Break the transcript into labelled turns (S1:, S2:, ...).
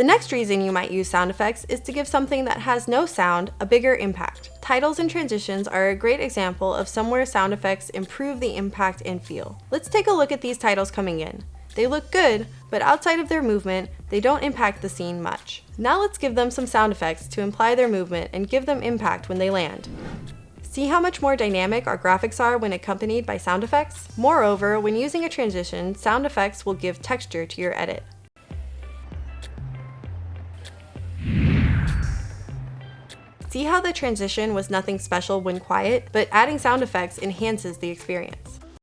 S1: The next reason you might use sound effects is to give something that has no sound a bigger impact. Titles and transitions are a great example of somewhere sound effects improve the impact and feel. Let's take a look at these titles coming in. They look good, but outside of their movement, they don't impact the scene much. Now let's give them some sound effects to imply their movement and give them impact when they land. See how much more dynamic our graphics are when accompanied by sound effects? Moreover, when using a transition, sound effects will give texture to your edit. See how the transition was nothing special when quiet, but adding sound effects enhances the experience.